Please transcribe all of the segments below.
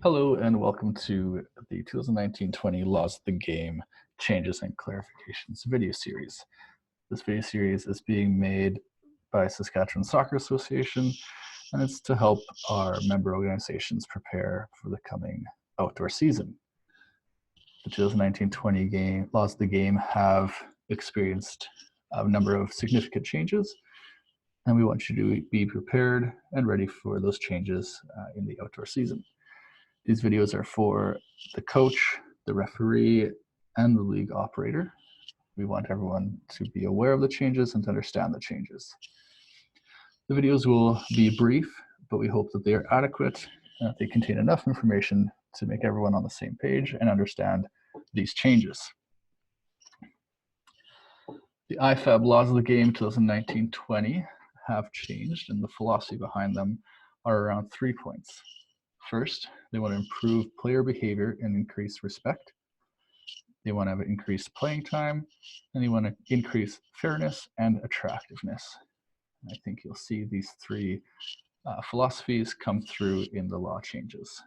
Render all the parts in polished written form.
Hello and welcome to the 2019-20 Laws of the Game Changes and Clarifications video series. This video series is being made by Saskatchewan Soccer Association, and it's to help our member organizations prepare for the coming outdoor season. The 2019-20 Laws of the Game have experienced a number of significant changes, and we want you to be prepared and ready for those changes in the outdoor season. These videos are for the coach, the referee, and the league operator. We want everyone to be aware of the changes and to understand the changes. The videos will be brief, but we hope that they are adequate and that they contain enough information to make everyone on the same page and understand these changes. The IFAB Laws of the Game 2019-20 have changed, and the philosophy behind them are around 3 points. First, they want to improve player behavior and increase respect. They want to have increased playing time, and they want to increase fairness and attractiveness. I think you'll see these three philosophies come through in the law changes.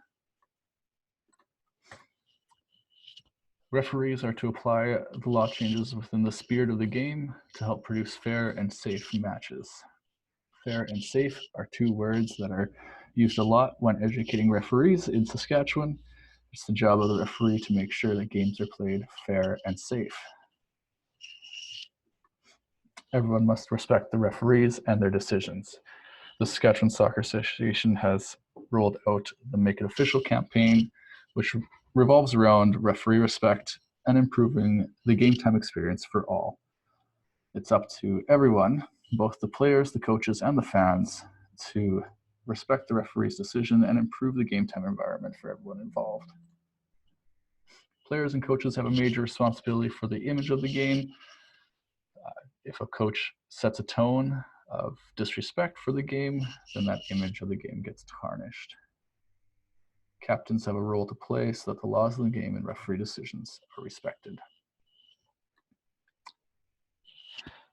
Referees are to apply the law changes within the spirit of the game to help produce fair and safe matches. Fair and safe are two words that are used a lot when educating referees in Saskatchewan. It's the job of the referee to make sure that games are played fair and safe. Everyone must respect the referees and their decisions. The Saskatchewan Soccer Association has rolled out the Make It Official campaign, which revolves around referee respect and improving the game time experience for all. It's up to everyone, both the players, the coaches, and the fans, to respect the referee's decision and improve the game time environment for everyone involved. Players and coaches have a major responsibility for the image of the game. If a coach sets a tone of disrespect for the game, then that image of the game gets tarnished. Captains have a role to play so that the laws of the game and referee decisions are respected.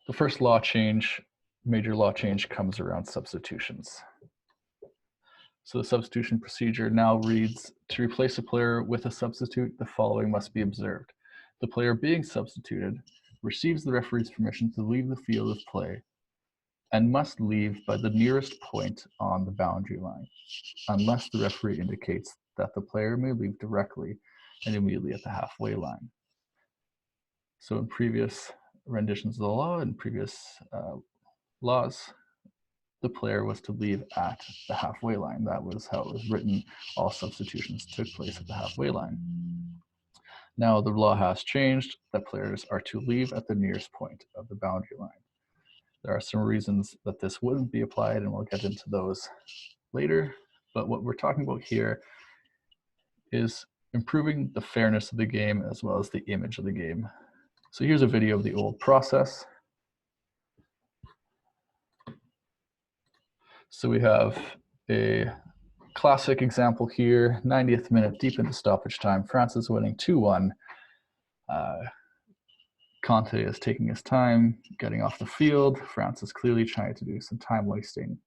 The first law change, major law change, comes around substitutions. So the substitution procedure now reads, to replace a player with a substitute, the following must be observed. The player being substituted receives the referee's permission to leave the field of play and must leave by the nearest point on the boundary line, unless the referee indicates that the player may leave directly and immediately at the halfway line. So in previous renditions of the law and previous laws, the player was to leave at the halfway line. That was how it was written. All substitutions took place at the halfway line. Now the law has changed that players are to leave at the nearest point of the boundary line. There are some reasons that this wouldn't be applied, and we'll get into those later. But what we're talking about here is improving the fairness of the game as well as the image of the game. So here's a video of the old process. So we have a classic example here, 90th minute, deep into stoppage time. France is winning 2-1. Conte is taking his time, getting off the field. France is clearly trying to do some time wasting,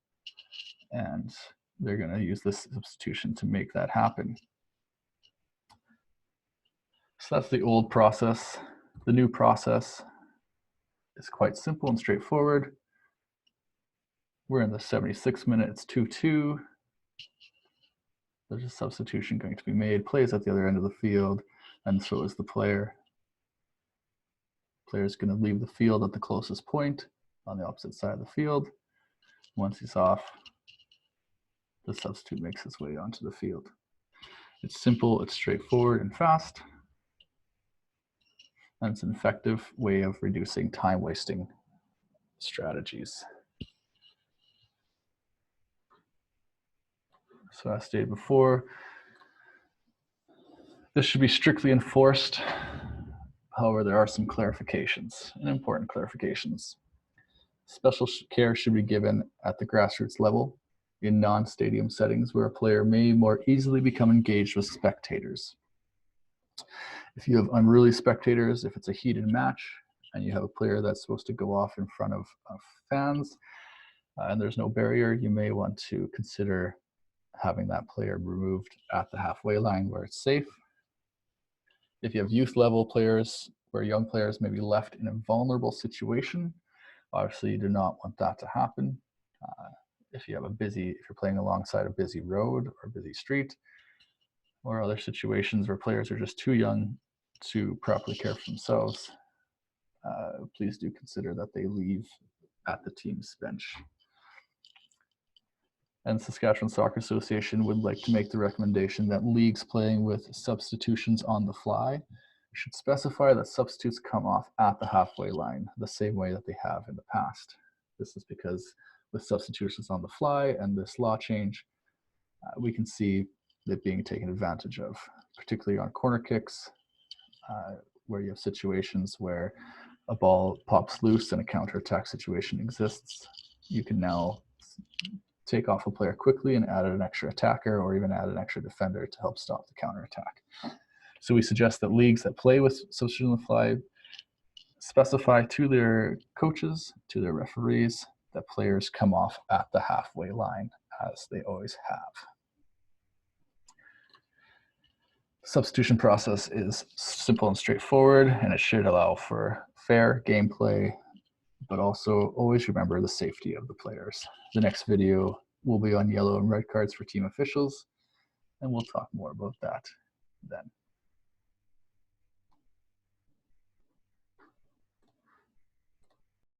and they're going to use this substitution to make that happen. So that's the old process. The new process is quite simple and straightforward. We're in the 76th minute, it's 2-2. There's a substitution going to be made, plays at the other end of the field, and so is the player. Player's going to leave the field at the closest point on the opposite side of the field. Once he's off, the substitute makes his way onto the field. It's simple, it's straightforward and fast, and it's an effective way of reducing time wasting strategies. So as stated before, this should be strictly enforced. However, there are some clarifications, and important clarifications. Special care should be given at the grassroots level in non-stadium settings where a player may more easily become engaged with spectators. If you have unruly spectators, if it's a heated match, and you have a player that's supposed to go off in front of fans, and there's no barrier, you may want to consider having that player removed at the halfway line where it's safe. If you have youth level players where young players may be left in a vulnerable situation, obviously you do not want that to happen. If you're playing alongside a busy road or a busy street, or other situations where players are just too young to properly care for themselves, please do consider that they leave at the team's bench. And Saskatchewan Soccer Association would like to make the recommendation that leagues playing with substitutions on the fly should specify that substitutes come off at the halfway line, the same way that they have in the past. This is because with substitutions on the fly and this law change, we can see it being taken advantage of, particularly on corner kicks, where you have situations where a ball pops loose and a counterattack situation exists. You can now take off a player quickly and add an extra attacker or even add an extra defender to help stop the counterattack. So we suggest that leagues that play with substitution on the fly specify to their coaches, to their referees, that players come off at the halfway line, as they always have. The substitution process is simple and straightforward, and it should allow for fair gameplay, but also always remember the safety of the players. The next video will be on yellow and red cards for team officials, and we'll talk more about that then.